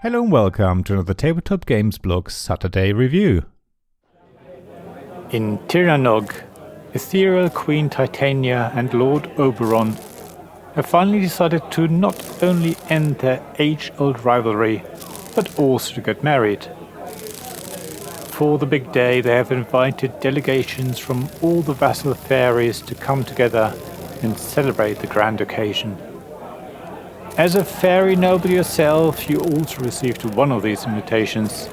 Hello and welcome to another Tabletop Games Blog Saturday review. In Tirnanog, Ethereal Queen Titania and Lord Oberon have finally decided to not only end their age-old rivalry, but also to get married. For the big day, they have invited delegations from all the vassal fairies to come together and celebrate the grand occasion. As a fairy noble yourself, you also received one of these invitations.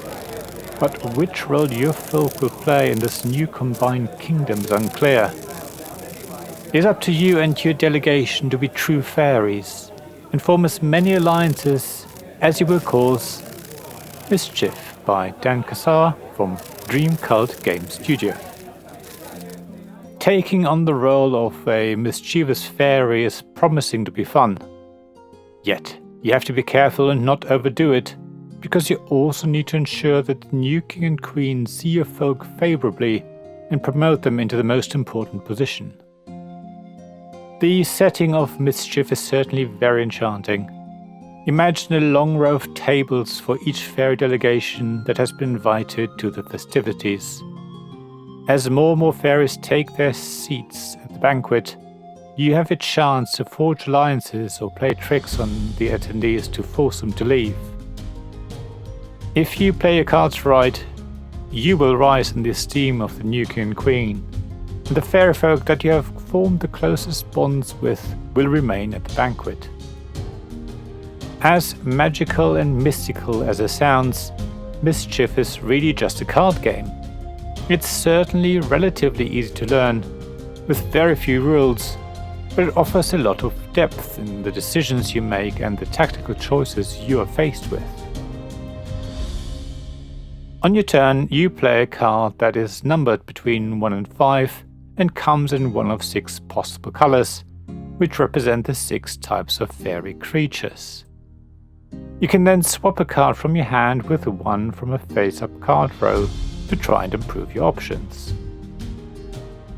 But which role your folk will play in this new combined kingdom is unclear. It is up to you and your delegation to be true fairies and form as many alliances as you will cause. Mischief by Dan Kassar from Dream Cult Game Studio. Taking on the role of a mischievous fairy is promising to be fun. Yet, you have to be careful and not overdo it, because you also need to ensure that the new king and queen see your folk favorably and promote them into the most important position. The setting of Mischief is certainly very enchanting. Imagine a long row of tables for each fairy delegation that has been invited to the festivities. As more and more fairies take their seats at the banquet, you have a chance to forge alliances or play tricks on the attendees to force them to leave. If you play your cards right, you will rise in the esteem of the new king and queen, and the fairy folk that you have formed the closest bonds with will remain at the banquet. As magical and mystical as it sounds, Mischief is really just a card game. It's certainly relatively easy to learn, with very few rules, but it offers a lot of depth in the decisions you make and the tactical choices you are faced with. On your turn, you play a card that is numbered between 1 and 5 and comes in one of 6 possible colors, which represent the 6 types of fairy creatures. You can then swap a card from your hand with one from a face-up card row to try and improve your options.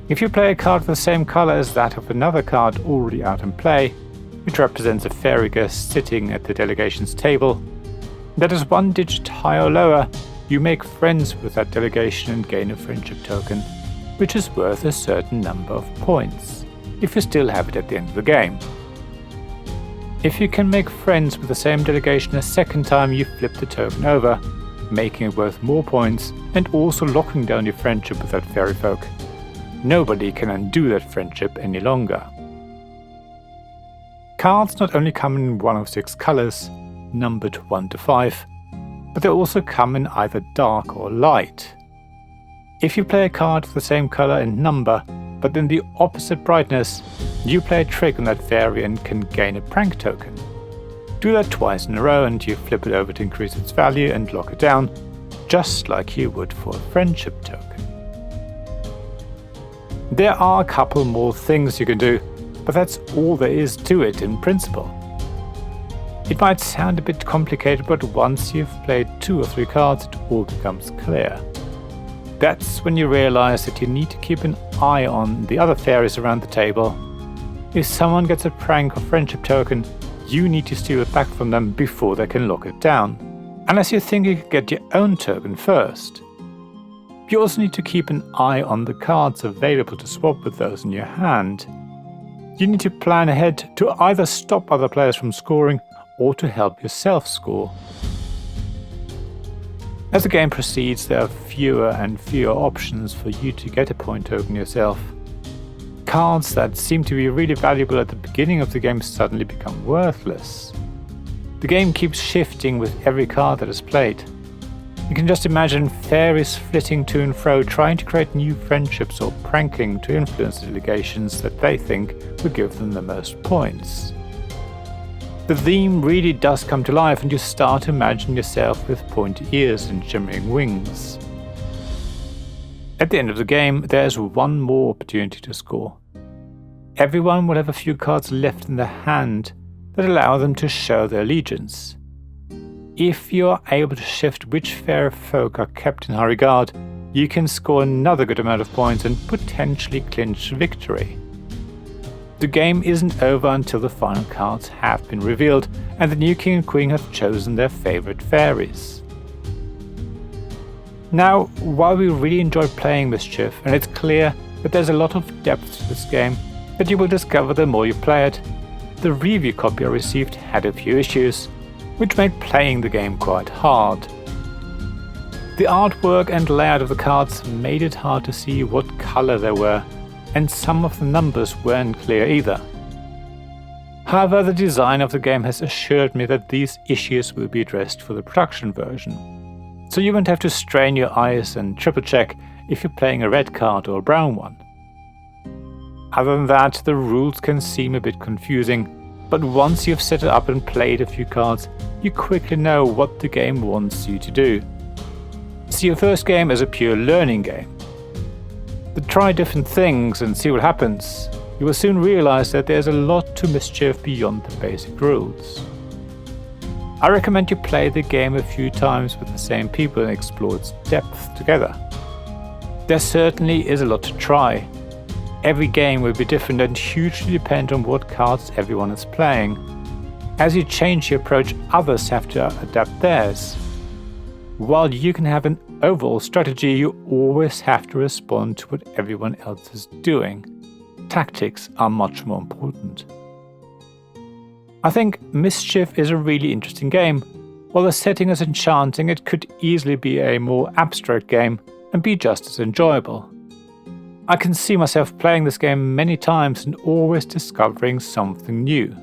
If you play a card of the same color as that of another card already out in play, which represents a fairy guest sitting at the delegation's table, that is 1 digit higher or lower, you make friends with that delegation and gain a friendship token, which is worth a certain number of points, if you still have it at the end of the game. If you can make friends with the same delegation a second time, you flip the token over, making it worth more points and also locking down your friendship with that fairy folk. Nobody can undo that friendship any longer. Cards not only come in one of 6 colors, numbered 1 to 5, but they also come in either dark or light. If you play a card of the same color and number, but in the opposite brightness, you play a trick on that fairy and can gain a prank token. Do that twice in a row and you flip it over to increase its value and lock it down, just like you would for a friendship token. There are a couple more things you can do, but that's all there is to it in principle. It might sound a bit complicated, but once you've played 2 or 3 cards, it all becomes clear. That's when you realize that you need to keep an eye on the other fairies around the table. If someone gets a prank or friendship token, you need to steal it back from them before they can lock it down, unless you think you could get your own token first. You also need to keep an eye on the cards available to swap with those in your hand. You need to plan ahead to either stop other players from scoring or to help yourself score. As the game proceeds, there are fewer and fewer options for you to get a point token yourself. Cards that seem to be really valuable at the beginning of the game suddenly become worthless. The game keeps shifting with every card that is played. You can just imagine fairies flitting to and fro, trying to create new friendships or pranking to influence the delegations that they think will give them the most points. The theme really does come to life and you start to imagine yourself with pointy ears and shimmering wings. At the end of the game, there is one more opportunity to score. Everyone will have a few cards left in their hand that allow them to show their allegiance. If you are able to shift which fairy folk are kept in high regard, you can score another good amount of points and potentially clinch victory. The game isn't over until the final cards have been revealed and the new king and queen have chosen their favourite fairies. Now, while we really enjoyed playing Mischief, and it's clear that there's a lot of depth to this game that you will discover the more you play it, the review copy I received had a few issues, which made playing the game quite hard. The artwork and layout of the cards made it hard to see what colour they were, and some of the numbers weren't clear either. However, the design of the game has assured me that these issues will be addressed for the production version, so you won't have to strain your eyes and triple check if you're playing a red card or a brown one. Other than that, the rules can seem a bit confusing, but once you've set it up and played a few cards, you quickly know what the game wants you to do. See your first game as a pure learning game. But try different things and see what happens. You will soon realize that there's a lot to Mischief beyond the basic rules. I recommend you play the game a few times with the same people and explore its depth together. There certainly is a lot to try. Every game will be different and hugely depend on what cards everyone is playing. As you change your approach, others have to adapt theirs. While you can have an overall strategy, you always have to respond to what everyone else is doing. Tactics are much more important. I think Mischief is a really interesting game. While the setting is enchanting, it could easily be a more abstract game and be just as enjoyable. I can see myself playing this game many times and always discovering something new.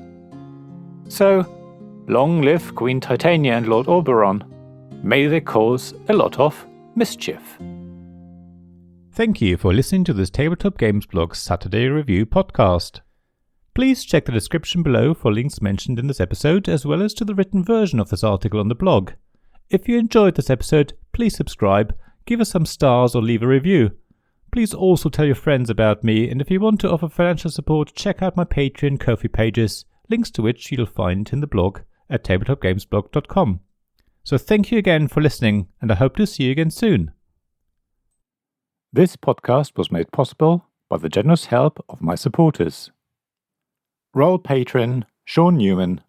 So, long live Queen Titania and Lord Oberon. May they cause a lot of mischief. Thank you for listening to this Tabletop Games Blog Saturday Review podcast. Please check the description below for links mentioned in this episode, as well as to the written version of this article on the blog. If you enjoyed this episode, please subscribe, give us some stars or leave a review. Please also tell your friends about me, and if you want to offer financial support, check out my Patreon and Ko-fi pages, links to which you'll find in the blog at tabletopgamesblog.com. So thank you again for listening, and I hope to see you again soon. This podcast was made possible by the generous help of my supporters. Royal Patron Sean Newman,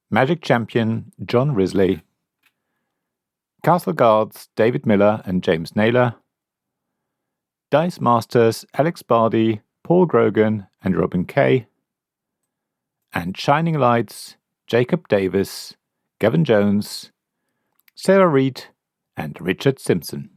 Magic Champion John Risley, Castle Guards David Miller and James Naylor, Dice Masters Alex Bardi, Paul Grogan and Robin Kay, and Shining Lights Jacob Davis, Gavin Jones, Sarah Reed and Richard Simpson.